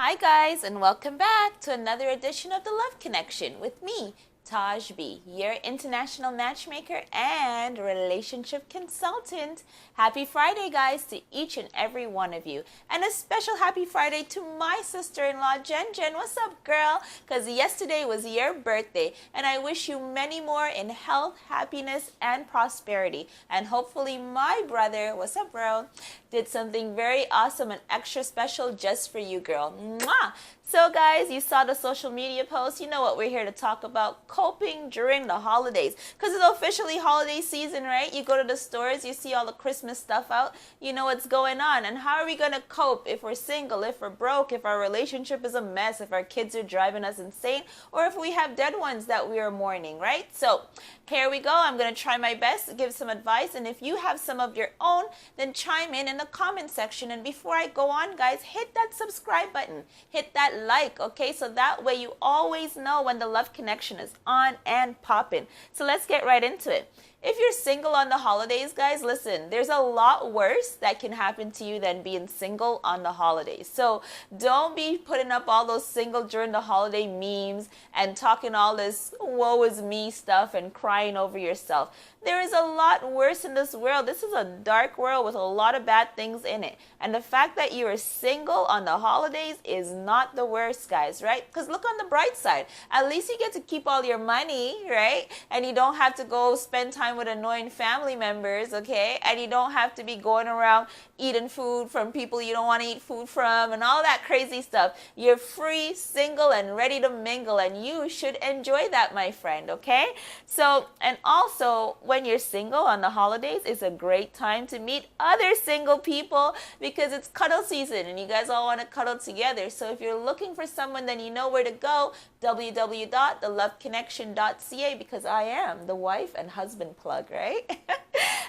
Hi guys, and welcome back to another edition of The Love Connection with me, Taj B, your international matchmaker and relationship consultant. Happy Friday, guys, to each and every one of you. And a special happy Friday to my sister-in-law, Jen. Jen, what's up, girl? Because yesterday was your birthday, and I wish you many more in health, happiness, and prosperity. And hopefully my brother, what's up, bro, did something very awesome and extra special just for you, girl. Mwah! So guys, you saw the social media post. You know what we're here to talk about, coping during the holidays. Because it's officially holiday season, right? You go to the stores, you see all the Christmas stuff out. You know what's going on. And how are we going to cope if we're single, if we're broke, if our relationship is a mess, if our kids are driving us insane, or if we have dead ones that we are mourning, right? So here we go. I'm going to try my best to give some advice. And if you have some of your own, then chime in the comment section. And before I go on, guys, hit that subscribe button. Hit that like, okay? So that way you always know when the Love Connection is on and popping. So let's get right into it. If you're single on the holidays, guys, listen, there's a lot worse that can happen to you than being single on the holidays. So don't be putting up all those single during the holiday memes and talking all this woe is me stuff and crying over yourself. There is a lot worse in this world. This is a dark world with a lot of bad things in it. And the fact that you are single on the holidays is not the worst, guys, right? Because look on the bright side. At least you get to keep all your money, right? And you don't have to go spend time with annoying family members, okay? And you don't have to be going around eating food from people you don't want to eat food from and all that crazy stuff. You're free, single, and ready to mingle, and you should enjoy that, my friend, okay? So, and also, when you're single on the holidays, it's a great time to meet other single people because it's cuddle season and you guys all want to cuddle together. So if you're looking for someone, then you know where to go, www.theloveconnection.ca, because I am the wife and husband plug, right?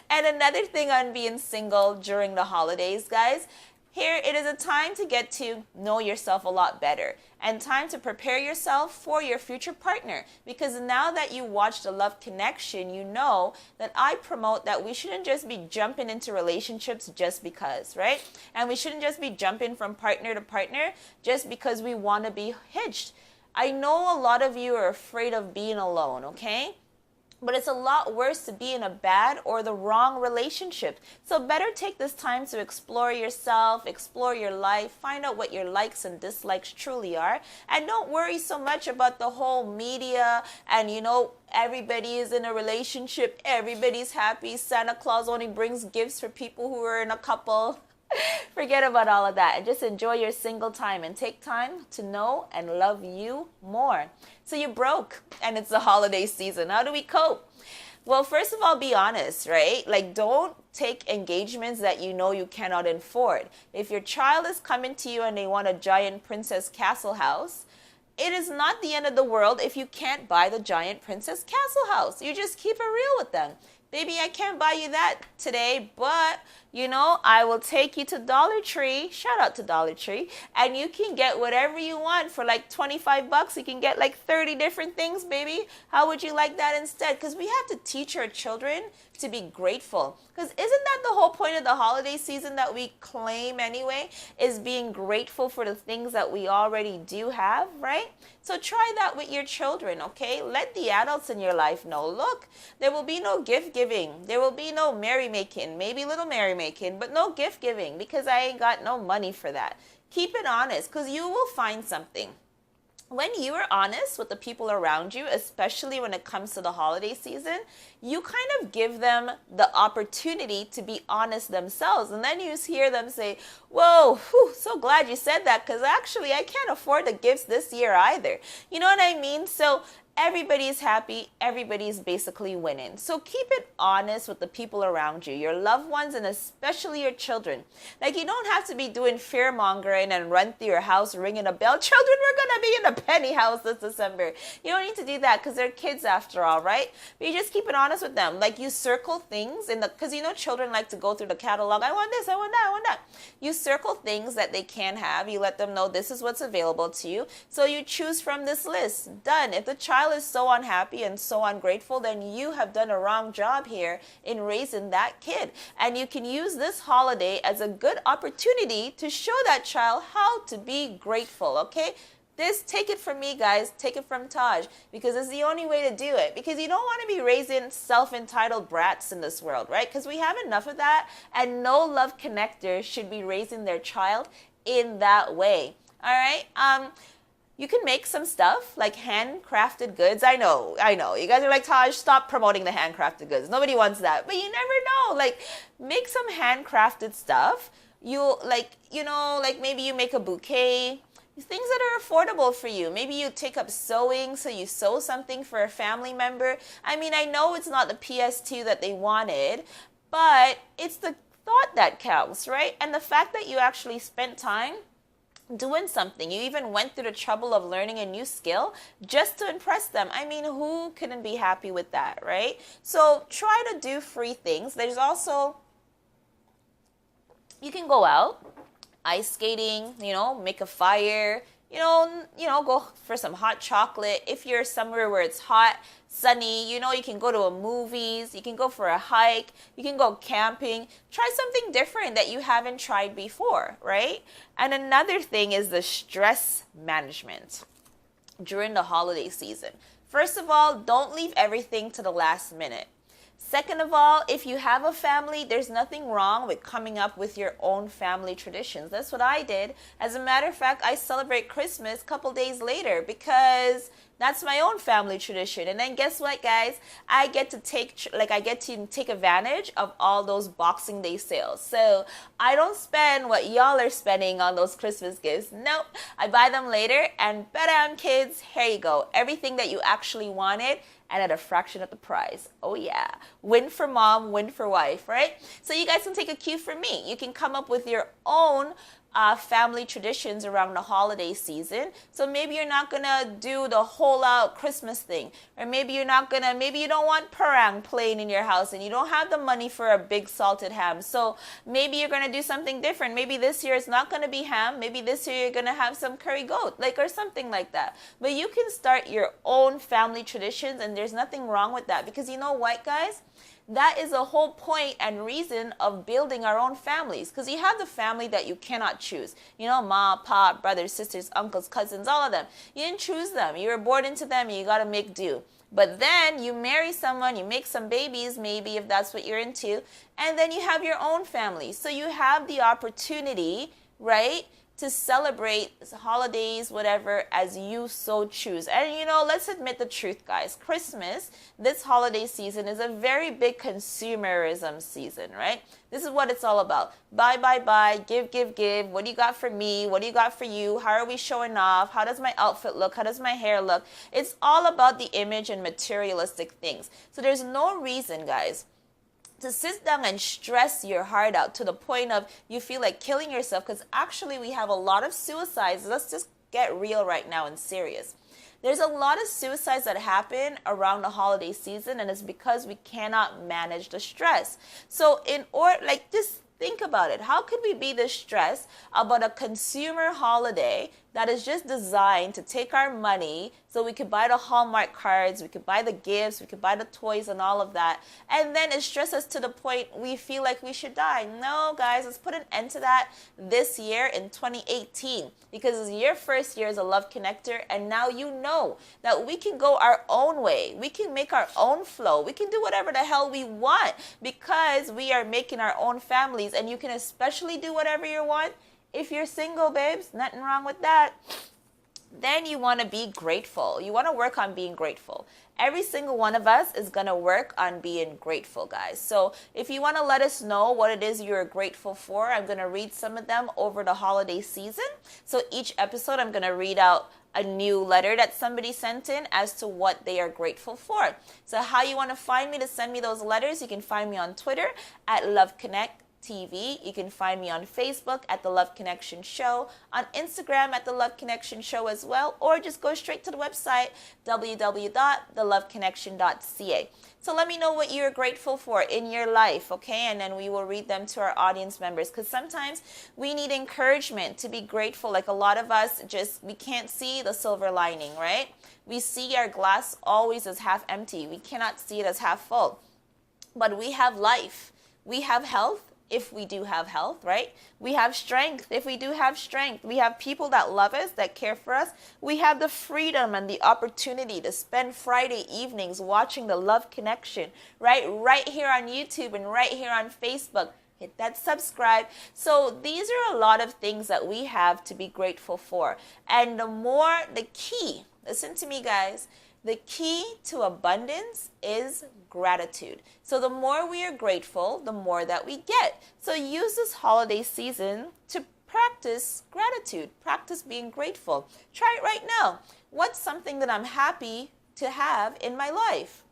And another thing on being single during the holidays, guys, here it is a time to get to know yourself a lot better and time to prepare yourself for your future partner, because now that you watch The Love Connection, you know that I promote that we shouldn't just be jumping into relationships just because, right? And we shouldn't just be jumping from partner to partner just because we want to be hitched. I know a lot of you are afraid of being alone, okay? But it's a lot worse to be in a bad or the wrong relationship. So better take this time to explore yourself, explore your life, find out what your likes and dislikes truly are. And don't worry so much about the whole media and, you know, everybody is in a relationship, everybody's happy, Santa Claus only brings gifts for people who are in a couple. Forget about all of that and just enjoy your single time and take time to know and love you more. So you're broke and it's the holiday season. How do we cope? Well, first of all, be honest, right? Like, don't take engagements that you know you cannot afford. If your child is coming to you and they want a giant princess castle house, it is not the end of the world if you can't buy the giant princess castle house. You just keep it real with them. Baby, I can't buy you that today, but, you know, I will take you to Dollar Tree. Shout out to Dollar Tree. And you can get whatever you want for like 25 bucks. You can get like 30 different things, baby. How would you like that instead? Because we have to teach our children to be grateful. Because isn't that the whole point of the holiday season that we claim anyway, is being grateful for the things that we already do have, right? So try that with your children, okay? Let the adults in your life know, look, there will be no gift giving. There will be no merrymaking, maybe little merrymaking, but no gift giving because I ain't got no money for that. Keep it honest because you will find something. When you are honest with the people around you, especially when it comes to the holiday season, you kind of give them the opportunity to be honest themselves. And then you hear them say, whoa, whew, so glad you said that because actually I can't afford the gifts this year either. You know what I mean? So everybody's happy, everybody's basically winning. So keep it honest with the people around you, your loved ones, and especially your children. Like, you don't have to be doing fear mongering and run through your house ringing a bell. Children, we're going to be in a penny house this December. You don't need to do that because they're kids after all, right? But you just keep it honest with them. Like, you circle things in the, because you know children like to go through the catalog. I want this, I want that, I want that. You circle things that they can have. You let them know this is what's available to you. So you choose from this list. Done. If the child child is so unhappy and so ungrateful, then you have done a wrong job here in raising that kid. And you can use this holiday as a good opportunity to show that child how to be grateful, okay? This, take it from me, guys. Take it from Taj, because it's the only way to do it. Because you don't want to be raising self-entitled brats in this world, right? Because we have enough of that, and no love connector should be raising their child in that way. All right? You can make some stuff like handcrafted goods. I know. You guys are like, Taj, stop promoting the handcrafted goods. Nobody wants that. But you never know. Like, make some handcrafted stuff. Like maybe you make a bouquet. Things that are affordable for you. Maybe you take up sewing, so you sew something for a family member. I mean, I know it's not the PS2 that they wanted, but it's the thought that counts, right? And the fact that you actually spent time doing something. You even went through the trouble of learning a new skill just to impress them. I mean, who couldn't be happy with that, right? So try to do free things. There's also, you can go out ice skating, make a fire, go for some hot chocolate. If you're somewhere where it's hot, sunny, you can go to a movies, you can go for a hike, you can go camping. Try something different that you haven't tried before, right? And another thing is the stress management during the holiday season. First of all, don't leave everything to the last minute. Second of all, if you have a family, there's nothing wrong with coming up with your own family traditions. That's what I did. As a matter of fact, I celebrate Christmas a couple days later because that's my own family tradition. And then guess what, guys? I get to take advantage of all those Boxing Day sales. So I don't spend what y'all are spending on those Christmas gifts. Nope. I buy them later, and bam, kids, here you go. Everything that you actually wanted, and at a fraction of the price. Oh yeah. Win for mom, win for wife, right? So you guys can take a cue from me. You can come up with your own family traditions around the holiday season. So maybe you're not gonna do the whole out Christmas thing, or maybe you don't want perang playing in your house and you don't have the money for a big salted ham. So maybe you're gonna do something different. Maybe this year it's not gonna be ham. Maybe this year you're gonna have some curry goat, or something like that. But you can start your own family traditions, and there's nothing wrong with that, because you know what, guys? That is the whole point and reason of building our own families, because you have the family that you cannot choose. Mom, pop, brothers, sisters, uncles, cousins, all of them. You didn't choose them. You were born into them, and you got to make do. But then you marry someone, you make some babies, maybe, if that's what you're into, and then you have your own family. So you have the opportunity, right, to celebrate holidays, whatever, as you so choose. And let's admit the truth, guys. Christmas, this holiday season, is a very big consumerism season, right? This is what it's all about. Buy, buy, buy, give, give, give. What do you got for me? What do you got for you? How are we showing off? How does my outfit look? How does my hair look? It's all about the image and materialistic things. So there's no reason, guys, to sit down and stress your heart out to the point of you feel like killing yourself, because actually we have a lot of suicides. Let's just get real right now and serious. There's a lot of suicides that happen around the holiday season, and it's because we cannot manage the stress. So just think about it. How could we be this stressed about a consumer holiday that is just designed to take our money so we could buy the Hallmark cards, we could buy the gifts, we could buy the toys and all of that, and then it stresses us to the point we feel like we should die? No, guys, let's put an end to that this year in 2018, because your first year as a love connector, and now you know that we can go our own way. We can make our own flow. We can do whatever the hell we want because we are making our own families, and you can especially do whatever you want if you're single, babes. Nothing wrong with that. Then you want to be grateful. You want to work on being grateful. Every single one of us is going to work on being grateful, guys. So if you want to let us know what it is you're grateful for, I'm going to read some of them over the holiday season. So each episode, I'm going to read out a new letter that somebody sent in as to what they are grateful for. So how you want to find me to send me those letters, you can find me on Twitter at LoveConnect. TV. You can find me on Facebook at The Love Connection Show, on Instagram at The Love Connection Show as well, or just go straight to the website, www.theloveconnection.ca. So let me know what you're grateful for in your life, okay? And then we will read them to our audience members, because sometimes we need encouragement to be grateful. Like a lot of us we can't see the silver lining, right? We see our glass always as half empty. We cannot see it as half full. But we have life. We have health if we do have health, right? We have strength if we do have strength. We have people that love us, that care for us. We have the freedom and the opportunity to spend Friday evenings watching The Love Connection, right? Right here on YouTube and right here on Facebook. Hit that subscribe. So these are a lot of things that we have to be grateful for. And the key, listen to me guys, the key to abundance is gratitude. So the more we are grateful, the more that we get. So use this holiday season to practice gratitude, practice being grateful. Try it right now. What's something that I'm happy to have in my life,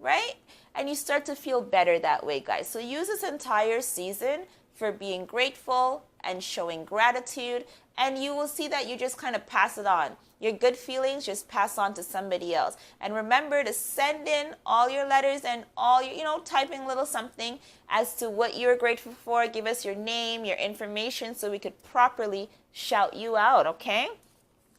right? And you start to feel better that way, guys. So use this entire season for being grateful and showing gratitude, and you will see that you just kind of pass it on. Your good feelings just pass on to somebody else. And remember to send in all your letters and all your, typing a little something as to what you're grateful for. Give us your name, your information, so we could properly shout you out, okay?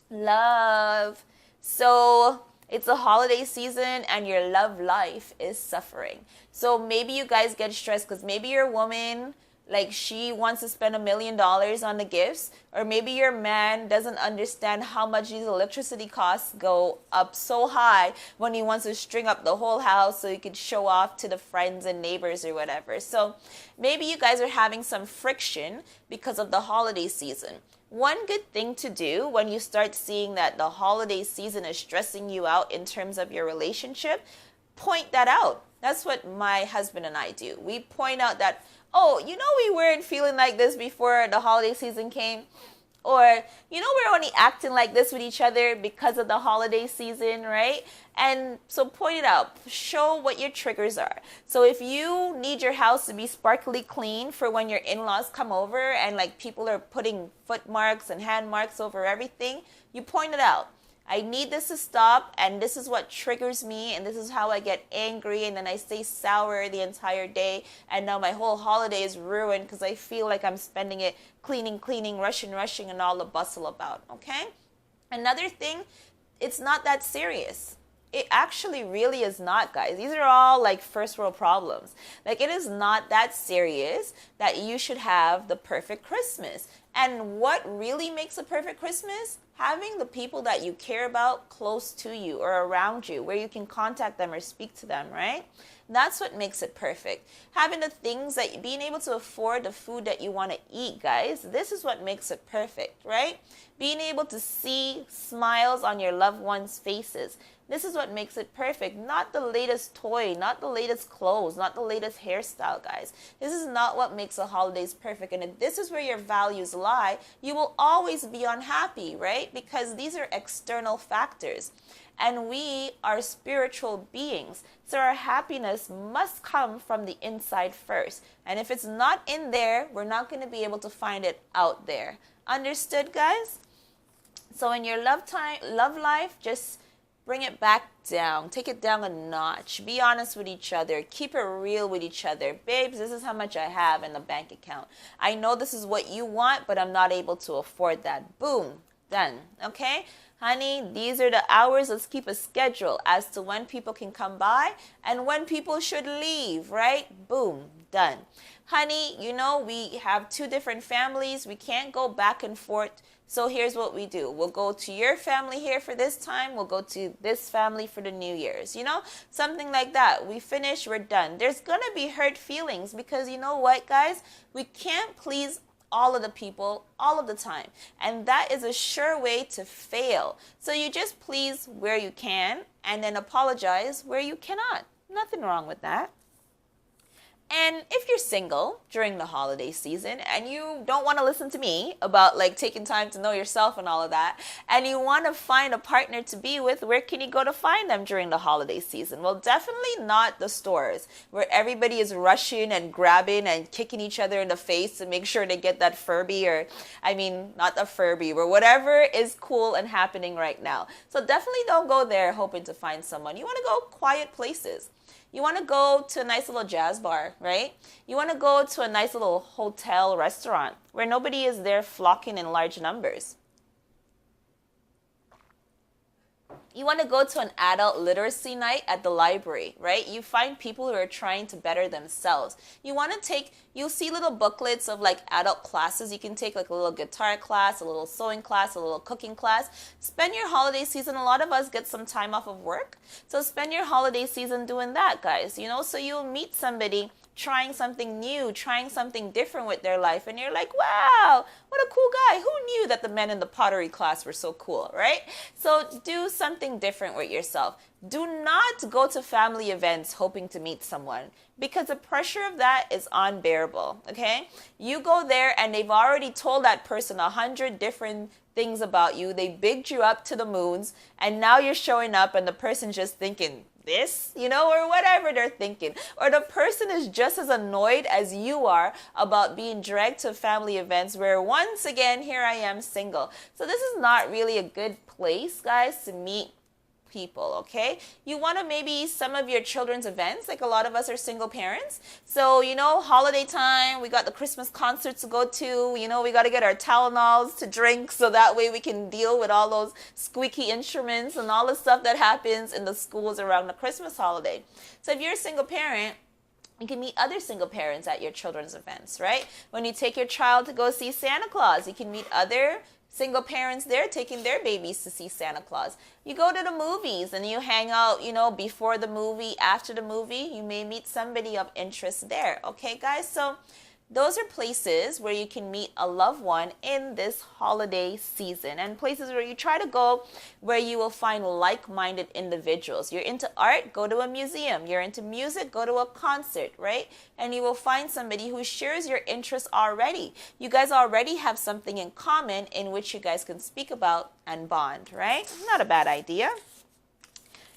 Love. So it's a holiday season and your love life is suffering. So maybe you guys get stressed because maybe you're a woman, like she wants to spend $1 million on the gifts, or maybe your man doesn't understand how much these electricity costs go up so high when he wants to string up the whole house so he could show off to the friends and neighbors or whatever. So maybe you guys are having some friction because of the holiday season. One good thing to do when you start seeing that the holiday season is stressing you out in terms of your relationship, point that out. That's what my husband and I do. We point out that, we weren't feeling like this before the holiday season came. Or, we're only acting like this with each other because of the holiday season, right? And so point it out. Show what your triggers are. So if you need your house to be sparkly clean for when your in-laws come over and like people are putting foot marks and hand marks over everything, you point it out. I need this to stop, and this is what triggers me, and this is how I get angry, and then I stay sour the entire day, and now my whole holiday is ruined because I feel like I'm spending it cleaning, rushing, and all the bustle about, okay? Another thing, it's not that serious. It actually really is not, guys. These are all like first world problems. Like, it is not that serious that you should have the perfect Christmas. And what really makes a perfect Christmas? Having the people that you care about close to you or around you, where you can contact them or speak to them, right? That's what makes it perfect. Having the things being able to afford the food that you want to eat, guys, this is what makes it perfect, right? Being able to see smiles on your loved ones' faces. This is what makes it perfect. Not the latest toy, not the latest clothes, not the latest hairstyle, guys. This is not what makes the holidays perfect. And if this is where your values lie, you will always be unhappy, right? Because these are external factors. And we are spiritual beings. So our happiness must come from the inside first. And if it's not in there, we're not going to be able to find it out there. Understood, guys? So in your love life, just bring it back down. Take it down a notch. Be honest with each other. Keep it real with each other. Babes, this is how much I have in the bank account. I know this is what you want, but I'm not able to afford that. Boom. Done. Okay? Honey, these are the hours. Let's keep a schedule as to when people can come by and when people should leave, right? Boom. Done. Honey, we have two different families. We can't go back and forth. So here's what we do. We'll go to your family here for this time. We'll go to this family for the New Year's. Something like that. We finish, we're done. There's going to be hurt feelings because you know what, guys? We can't please all of the people all of the time. And that is a sure way to fail. So you just please where you can and then apologize where you cannot. Nothing wrong with that. And if you're single during the holiday season and you don't want to listen to me about like taking time to know yourself and all of that, and you want to find a partner to be with, where can you go to find them during the holiday season? Well, definitely not the stores where everybody is rushing and grabbing and kicking each other in the face to make sure they get that Furby, or I mean, not the Furby, but whatever is cool and happening right now. So definitely don't go there hoping to find someone. You want to go quiet places. You want to go to a nice little jazz bar, right? You want to go to a nice little hotel restaurant where nobody is there flocking in large numbers. You want to go to an adult literacy night at the library, right? You find people who are trying to better themselves. You want to take, you'll see little booklets of like adult classes. You can take like a little guitar class, a little sewing class, a little cooking class. Spend your holiday season. A lot of us get some time off of work. So spend your holiday season doing that, guys, you know, so you'll meet somebody trying something new, trying something different with their life, and you're like, wow, what a cool guy. Who knew that the men in the pottery class were so cool, right? So do something different with yourself. Do not go to family events hoping to meet someone, because the pressure of that is unbearable, okay? You go there and they've already told that person 100 different things about you. They bigged you up to the moons, and now you're showing up and the person's just thinking, this, you know, or whatever they're thinking. Or the person is just as annoyed as you are about being dragged to family events where once again, here I am single. So this is not really a good place, guys, to meet people, okay? You want to maybe some of your children's events, like a lot of us are single parents. So, you know, holiday time, we got the Christmas concerts to go to, you know, we got to get our Tylenols to drink so that way we can deal with all those squeaky instruments and all the stuff that happens in the schools around the Christmas holiday. So if you're a single parent, you can meet other single parents at your children's events, right? When you take your child to go see Santa Claus, you can meet other single parents there taking their babies to see Santa Claus. You go to the movies and you hang out, you know, before the movie, after the movie. You may meet somebody of interest there. Okay, guys? So those are places where you can meet a loved one in this holiday season, and places where you try to go where you will find like-minded individuals. You're into art, go to a museum. You're into music, go to a concert, right? And you will find somebody who shares your interests already. You guys already have something in common in which you guys can speak about and bond, right? Not a bad idea.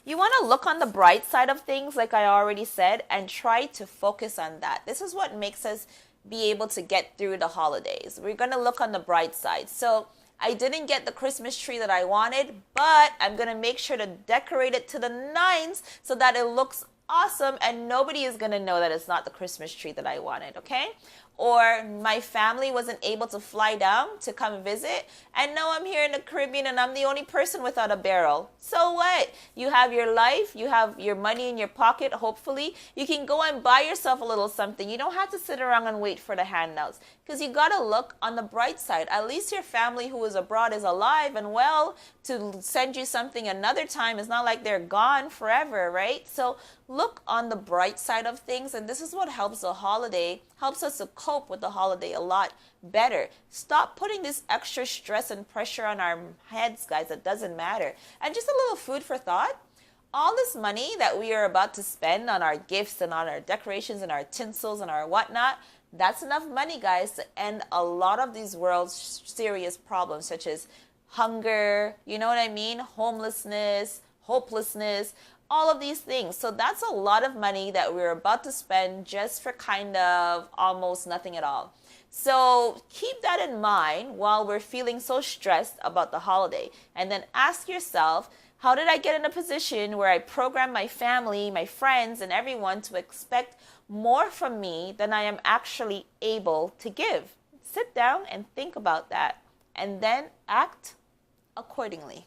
You want to look on the bright side of things, like I already said, and try to focus on that. This is what makes us be able to get through the holidays. We're going to look on the bright side. So I didn't get the Christmas tree that I wanted, but I'm going to make sure to decorate it to the nines so that it looks awesome and nobody is going to know that it's not the Christmas tree that I wanted, okay? Or my family wasn't able to fly down to come visit, and now I'm here in the Caribbean and I'm the only person without a barrel. So what? You have your life, you have your money in your pocket, hopefully. You can go and buy yourself a little something. You don't have to sit around and wait for the handouts, because you got to look on the bright side. At least your family who is abroad is alive and well to send you something another time. It's not like they're gone forever, right? So look on the bright side of things, and this is what helps the holiday, helps us to cope with the holiday a lot better. Stop putting this extra stress and pressure on our heads, guys. It doesn't matter. And just a little food for thought. All this money that we are about to spend on our gifts and on our decorations and our tinsels and our whatnot, that's enough money, guys, to end a lot of these world's serious problems, such as hunger, you know what I mean? Homelessness, hopelessness, all of these things. So that's a lot of money that we're about to spend just for kind of almost nothing at all. So keep that in mind while we're feeling so stressed about the holiday. And then ask yourself, how did I get in a position where I program my family, my friends, and everyone to expect more from me than I am actually able to give? Sit down and think about that, and then act accordingly.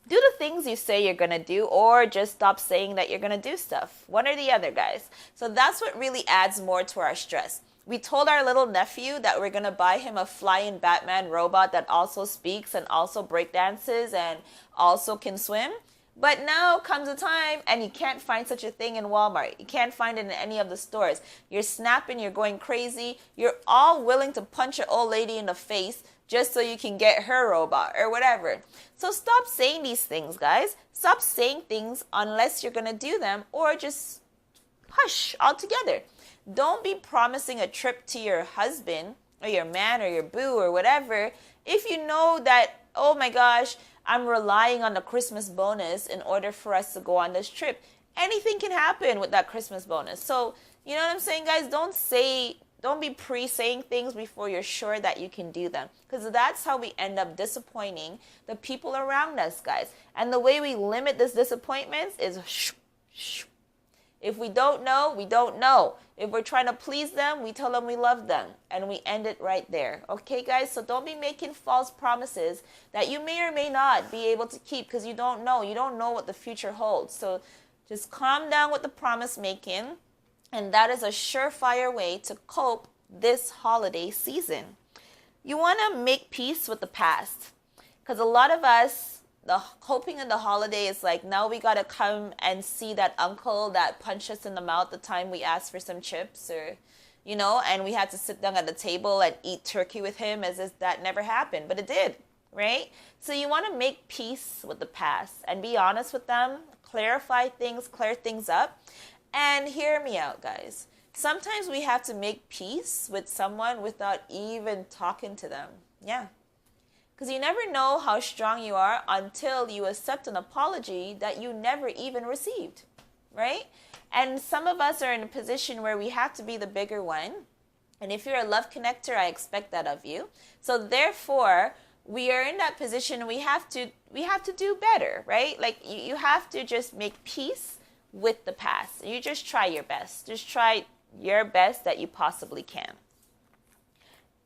Do the things you say you're going to do, or just stop saying that you're going to do stuff. One or the other, guys. So that's what really adds more to our stress. We told our little nephew that we're going to buy him a flying Batman robot that also speaks and also breakdances and also can swim. But now comes a time and you can't find such a thing in Walmart. You can't find it in any of the stores. You're snapping, you're going crazy. You're all willing to punch an old lady in the face just so you can get her robot or whatever. So stop saying these things, guys. Stop saying things unless you're going to do them, or just hush altogether. Don't be promising a trip to your husband or your man or your boo or whatever if you know that, oh my gosh, I'm relying on the Christmas bonus in order for us to go on this trip. Anything can happen with that Christmas bonus. So, you know what I'm saying, guys? Don't be pre-saying things before you're sure that you can do them. Because that's how we end up disappointing the people around us, guys. And the way we limit this disappointments is shh, shh. If we don't know, we don't know. If we're trying to please them, we tell them we love them. And we end it right there. Okay, guys? So don't be making false promises that you may or may not be able to keep because you don't know. You don't know what the future holds. So just calm down with the promise making. And that is a surefire way to cope this holiday season. You want to make peace with the past. Because a lot of us, the coping in the holiday is like, now we got to come and see that uncle that punched us in the mouth the time we asked for some chips or, you know, and we had to sit down at the table and eat turkey with him as if that never happened. But it did, right? So you want to make peace with the past and be honest with them, clarify things, clear things up. And hear me out, guys. Sometimes we have to make peace with someone without even talking to them. Yeah. Because you never know how strong you are until you accept an apology that you never even received, right? And some of us are in a position where we have to be the bigger one. And if you're a love connector, I expect that of you. So therefore, we are in that position. We have to do better, right? Like you have to just make peace with the past. You just try your best. Just try your best that you possibly can.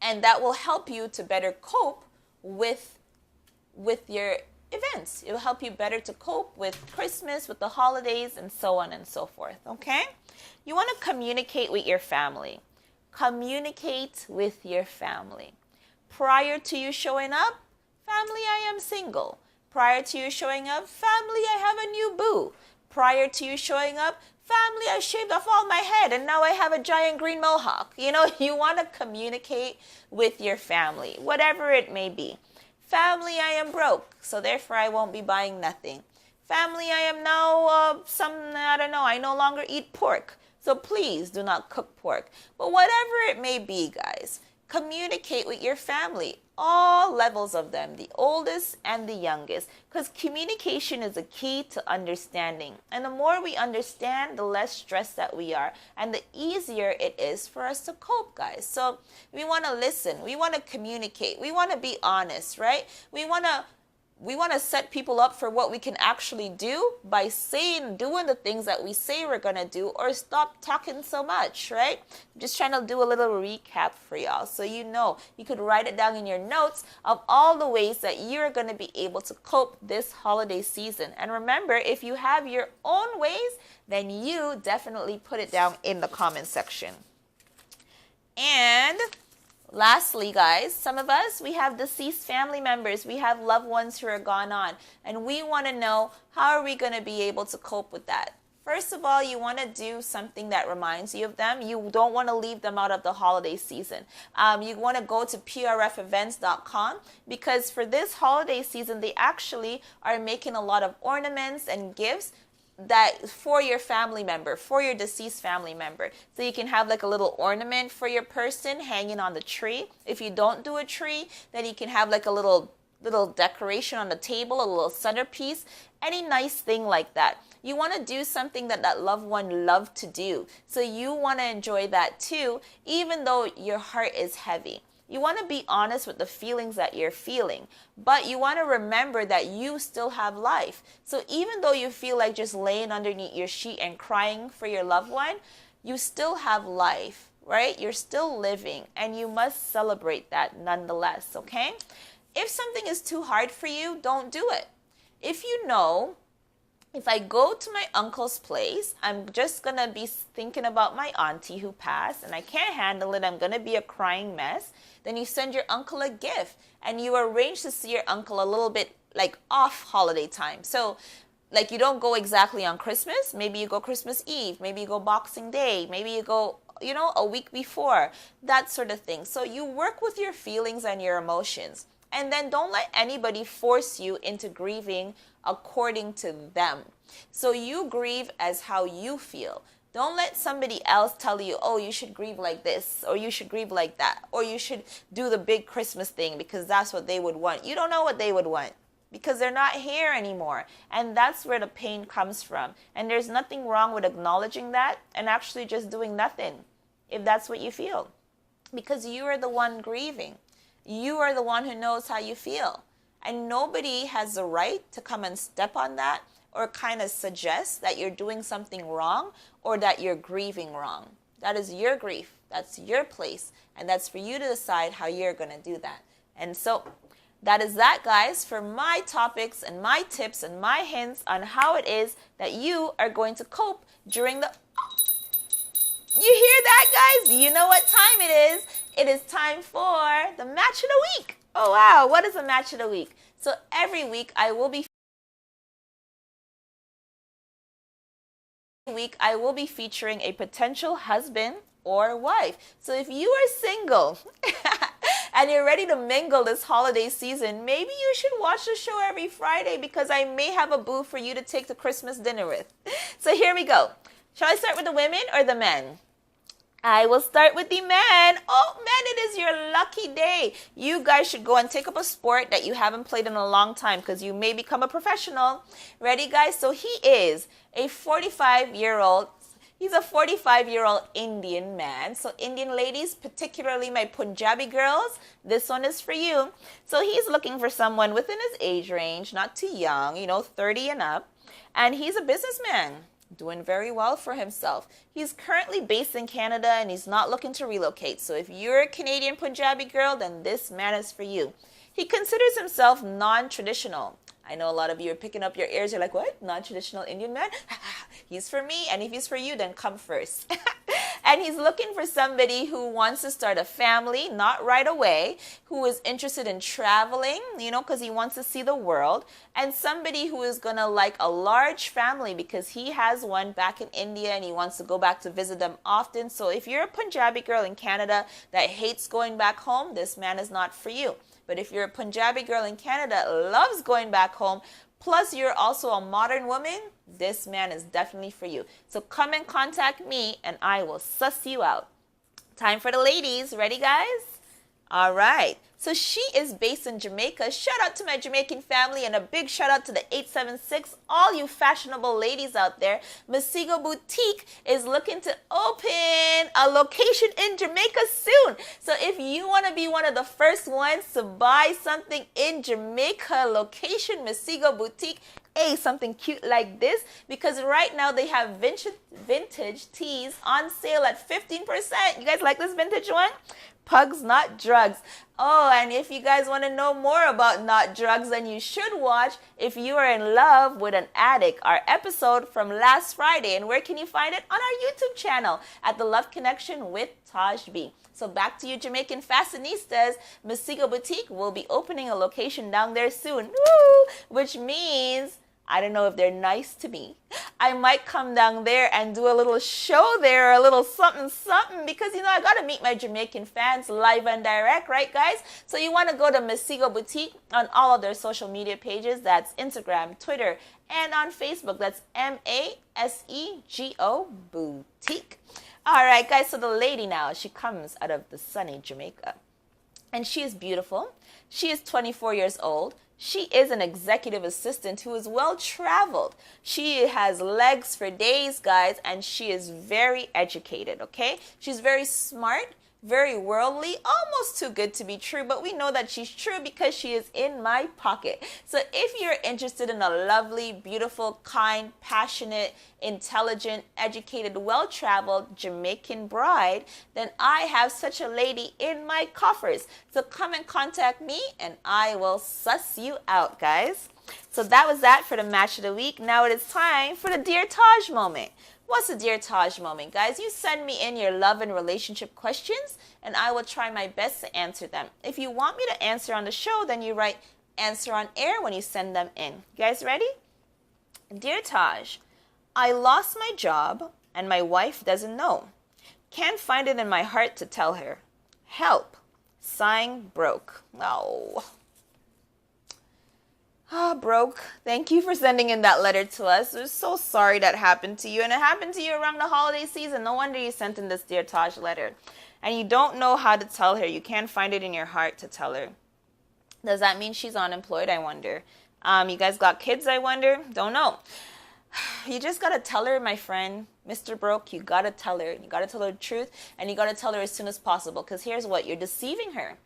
And that will help you to better cope with your events. It will help you better to cope with Christmas, with the holidays, and so on and so forth, okay? You want to communicate with your family. Communicate with your family. Prior to you showing up, family, I am single. Prior to you showing up, family, I have a new boo. Prior to you showing up, family, I shaved off all my head and now I have a giant green mohawk. You know, you want to communicate with your family, whatever it may be. Family, I am broke, so therefore I won't be buying nothing. Family, I am now I no longer eat pork, so please do not cook pork. But whatever it may be, guys, communicate with your family, all levels of them, the oldest and the youngest, because communication is a key to understanding. And the more we understand, the less stressed that we are, and the easier it is for us to cope, guys. So we want to listen, we want to communicate, we want to be honest, right? We want to set people up for what we can actually do by doing the things that we say we're going to do, or stop talking so much, right? I'm just trying to do a little recap for y'all. So you know, you could write it down in your notes of all the ways that you're going to be able to cope this holiday season. And remember, if you have your own ways, then you definitely put it down in the comment section. And lastly, guys, some of us, we have deceased family members. We have loved ones who are gone on. And we want to know, how are we going to be able to cope with that? First of all, you want to do something that reminds you of them. You don't want to leave them out of the holiday season. You want to go to prfevents.com because for this holiday season, they actually are making a lot of ornaments and gifts that for your family member, for your deceased family member. So you can have like a little ornament for your person hanging on the tree. If you don't do a tree, then you can have like a little decoration on the table, a little centerpiece, any nice thing like that. You want to do something that that loved one loved to do. So you want to enjoy that too, even though your heart is heavy. You want to be honest with the feelings that you're feeling, but you want to remember that you still have life. So even though you feel like just laying underneath your sheet and crying for your loved one, you still have life, right? You're still living, and you must celebrate that nonetheless, okay? If something is too hard for you, don't do it. If you know, if I go to my uncle's place, I'm just going to be thinking about my auntie who passed and I can't handle it, I'm going to be a crying mess, then you send your uncle a gift and you arrange to see your uncle a little bit like off holiday time. So like you don't go exactly on Christmas, maybe you go Christmas Eve, maybe you go Boxing Day, maybe you go, you know, a week before, that sort of thing. So you work with your feelings and your emotions. And then don't let anybody force you into grieving according to them. So you grieve as how you feel. Don't let somebody else tell you, oh, you should grieve like this, or you should grieve like that, or you should do the big Christmas thing because that's what they would want. You don't know what they would want because they're not here anymore. And that's where the pain comes from. And there's nothing wrong with acknowledging that and actually just doing nothing if that's what you feel. Because you are the one grieving. You are the one who knows how you feel. And nobody has the right to come and step on that or kind of suggest that you're doing something wrong or that you're grieving wrong. That is your grief. That's your place. And that's for you to decide how you're going to do that. And so that is that, guys, for my topics and my tips and my hints on how it is that you are going to cope during the... You hear that, guys? You know what time it is. It is time for the match of the week. Oh, wow. What is the match of the week? So every week I will be featuring a potential husband or wife. So if you are single and you're ready to mingle this holiday season, maybe you should watch the show every Friday because I may have a boo for you to take to Christmas dinner with. So here we go. Shall I start with the women or the men? I will start with the men. Oh, men, it is your lucky day. You guys should go and take up a sport that you haven't played in a long time because you may become a professional. Ready, guys? So he is a 45-year-old. He's a 45-year-old Indian man. So Indian ladies, particularly my Punjabi girls, this one is for you. So he's looking for someone within his age range, not too young, 30 and up. And he's a businessman. Doing very well for himself. He's currently based in Canada and he's not looking to relocate. So if you're a Canadian Punjabi girl, then this man is for you. He considers himself non-traditional. I know a lot of you are picking up your ears. You're like, what? Non-traditional Indian man? He's for me. And if he's for you, then come first. And he's looking for somebody who wants to start a family, not right away, who is interested in traveling, because he wants to see the world, and somebody who is going to like a large family because he has one back in India and he wants to go back to visit them often. So if you're a Punjabi girl in Canada that hates going back home, this man is not for you. But if you're a Punjabi girl in Canada that loves going back home, plus you're also a modern woman, this man is definitely for you. So come and contact me and I will suss you out. Time for the ladies. Ready, guys? All right. So she is based in Jamaica. Shout out to my Jamaican family and a big shout out to the 876. All you fashionable ladies out there. Masigo Boutique is looking to open a location in Jamaica soon. So if you want to be one of the first ones to buy something in Jamaica location, Masigo Boutique, something cute like this, because right now they have vintage tees on sale at 15%. You guys like this vintage one? Pugs, not drugs. Oh, and if you guys want to know more about not drugs, then you should watch If You Are in Love with an Addict, our episode from last Friday. And where can you find it? On our YouTube channel at The Love Connection with Taj B. So back to you Jamaican fashionistas. Masigo Boutique will be opening a location down there soon. Woo! Which means I don't know if they're nice to me. I might come down there and do a little show there, a little something, because, I got to meet my Jamaican fans live and direct, right, guys? So you want to go to Masigo Boutique on all of their social media pages. That's Instagram, Twitter, and on Facebook. That's MASEGO Boutique. All right, guys, so the lady now, she comes out of the sunny Jamaica. And she is beautiful. She is 24 years old. She is an executive assistant who is well-traveled. She has legs for days, guys, and she is very educated, okay? She's very smart, very worldly, almost too good to be true, but we know that she's true because she is in my pocket. So if you're interested in a lovely, beautiful, kind, passionate, intelligent, educated, well-traveled Jamaican bride, then I have such a lady in my coffers. So come and contact me and I will suss you out, guys. So that was that for the match of the week. Now it is time for the Dear Taj moment. What's the Dear Taj moment, guys? You send me in your love and relationship questions, and I will try my best to answer them. If you want me to answer on the show, then you write answer on air when you send them in. You guys ready? Dear Taj, I lost my job, and my wife doesn't know. Can't find it in my heart to tell her. Help. Sign broke. Oh. Ah, Broke, thank you for sending in that letter to us. We're so sorry that happened to you. And it happened to you around the holiday season. No wonder you sent in this Dear Taj letter. And you don't know how to tell her. You can't find it in your heart to tell her. Does that mean she's unemployed? I wonder. You guys got kids? I wonder. Don't know. You just gotta tell her, my friend, Mr. Broke. You gotta tell her. You gotta tell her the truth, and you gotta tell her as soon as possible. Because here's what: you're deceiving her.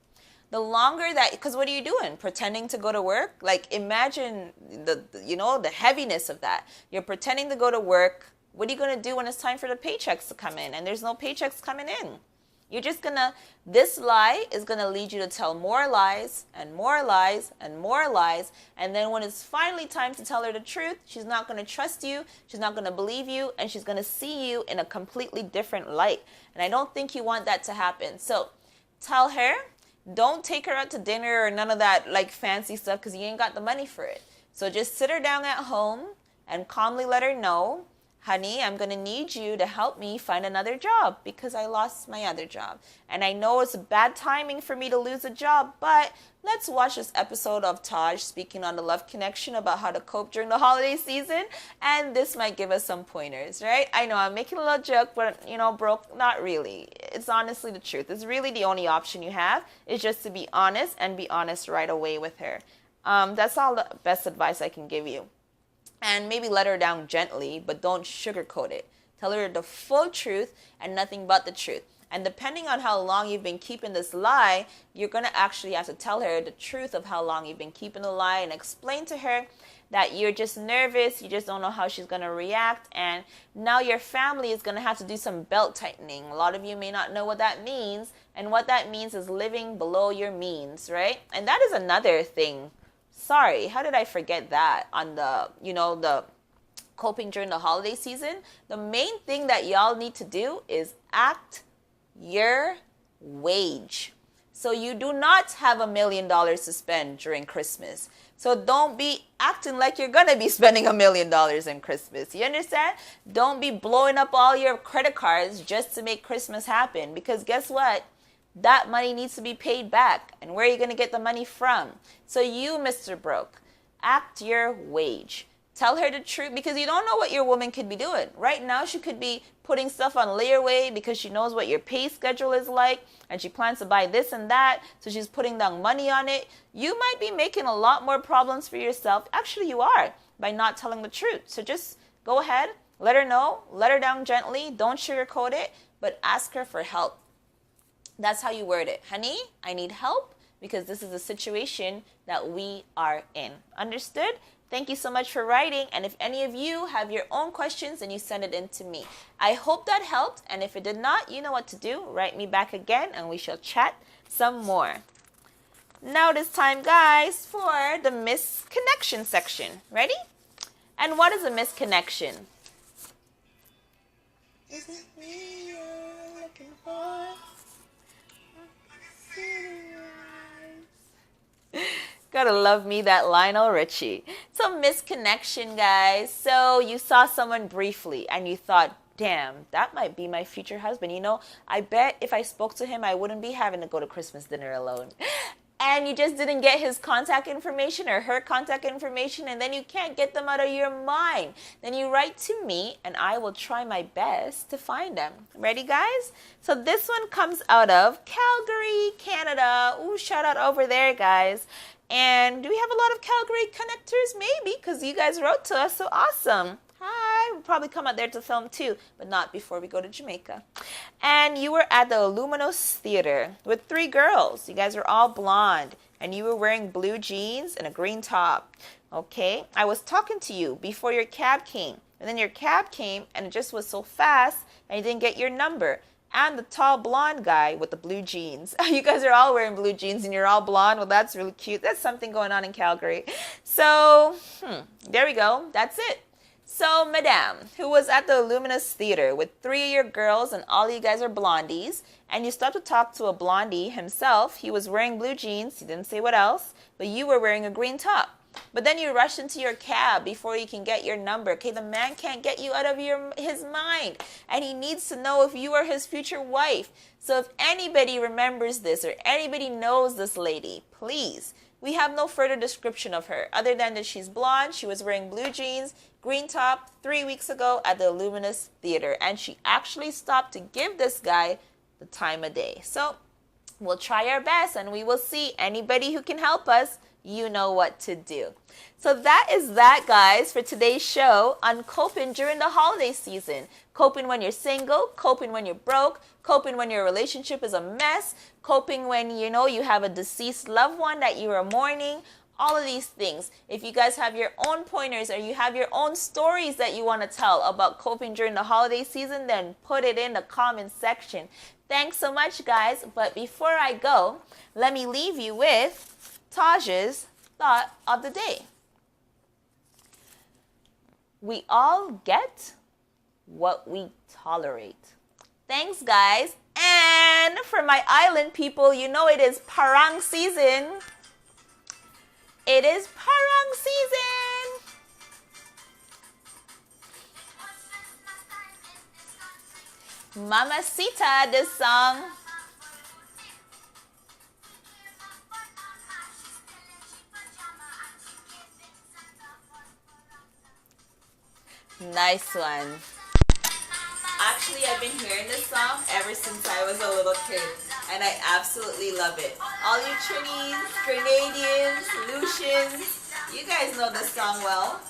The longer that, because what are you doing? Pretending to go to work? Like, imagine the heaviness of that. You're pretending to go to work. What are you gonna do when it's time for the paychecks to come in? And there's no paychecks coming in. You're just this lie is gonna lead you to tell more lies and more lies and more lies. And then when it's finally time to tell her the truth, she's not gonna trust you, she's not gonna believe you, and she's gonna see you in a completely different light. And I don't think you want that to happen. So tell her, don't take her out to dinner or none of that like fancy stuff because you ain't got the money for it. So just sit her down at home and calmly let her know, honey, I'm going to need you to help me find another job because I lost my other job. And I know it's bad timing for me to lose a job, but let's watch this episode of Taj speaking on the love connection about how to cope during the holiday season. And this might give us some pointers, right? I know I'm making a little joke, but Broke, not really. It's honestly the truth. It's really the only option you have is just to be honest and be honest right away with her. That's all the best advice I can give you. And maybe let her down gently, but don't sugarcoat it. Tell her the full truth and nothing but the truth. And depending on how long you've been keeping this lie, you're going to actually have to tell her the truth of how long you've been keeping the lie and explain to her that you're just nervous, you just don't know how she's going to react, and now your family is going to have to do some belt tightening. A lot of you may not know what that means, and what that means is living below your means, right? And that is another thing. Sorry, how did I forget that on the coping during the holiday season? The main thing that y'all need to do is act your wage. So you do not have $1 million to spend during Christmas. So don't be acting like you're going to be spending $1 million in Christmas. You understand? Don't be blowing up all your credit cards just to make Christmas happen. Because guess what? That money needs to be paid back. And where are you going to get the money from? So you, Mr. Broke, act your wage. Tell her the truth because you don't know what your woman could be doing. Right now, she could be putting stuff on layaway because she knows what your pay schedule is like and she plans to buy this and that. So she's putting down money on it. You might be making a lot more problems for yourself. Actually, you are by not telling the truth. So just go ahead, let her know, let her down gently. Don't sugarcoat it, but ask her for help. That's how you word it. Honey, I need help because this is a situation that we are in. Understood? Thank you so much for writing. And if any of you have your own questions, then you send it in to me. I hope that helped. And if it did not, you know what to do. Write me back again and we shall chat some more. Now it is time, guys, for the misconnection section. Ready? And what is a misconnection? Is it me you're looking for? Gotta love me that Lionel Richie. So misconnection, guys. So you saw someone briefly and you thought, damn, that might be my future husband. I bet if I spoke to him, I wouldn't be having to go to Christmas dinner alone. And you just didn't get his contact information or her contact information, and then you can't get them out of your mind. Then you write to me, and I will try my best to find them. Ready, guys? So this one comes out of Calgary, Canada. Ooh, shout out over there, guys. And do we have a lot of Calgary connectors? Maybe, because you guys wrote to us, so awesome. Hi, we'll probably come out there to film too, but not before we go to Jamaica. And you were at the Luminos Theater with 3 girls. You guys were all blonde, and you were wearing blue jeans and a green top. Okay, I was talking to you before your cab came, and then your cab came, and it just was so fast, and you didn't get your number. And the tall blonde guy with the blue jeans. You guys are all wearing blue jeans and you're all blonde. Well, that's really cute. That's something going on in Calgary. So, there we go. That's it. So, Madame, who was at the Luminous Theater with 3 of your girls and all you guys are blondies, and you stopped to talk to a blondie himself. He was wearing blue jeans. He didn't say what else, but you were wearing a green top. But then you rush into your cab before you can get your number. Okay, the man can't get you out of his mind, and he needs to know if you are his future wife. So if anybody remembers this or anybody knows this lady, please We have no further description of her other than that she's blonde, she was wearing blue jeans, green top 3 weeks ago at the Luminous Theater, and she actually stopped to give this guy the time of day. So we'll try our best and we will see. Anybody who can help us, you know what to do. So that is that, guys, for today's show on coping during the holiday season. Coping when you're single, coping when you're broke, coping when your relationship is a mess, coping when, you know, you have a deceased loved one that you are mourning, all of these things. If you guys have your own pointers or you have your own stories that you want to tell about coping during the holiday season, then put it in the comment section. Thanks so much, guys. But before I go, let me leave you with Taj's thought of the day. We all get what we tolerate. Thanks, guys. And for my island people, you know it is parang season. It is parang season. Mamacita, this song. Nice one. Actually, I've been hearing this song ever since I was a little kid, and I absolutely love it. All you Trinis, Grenadians, Lucians, you guys know this song well.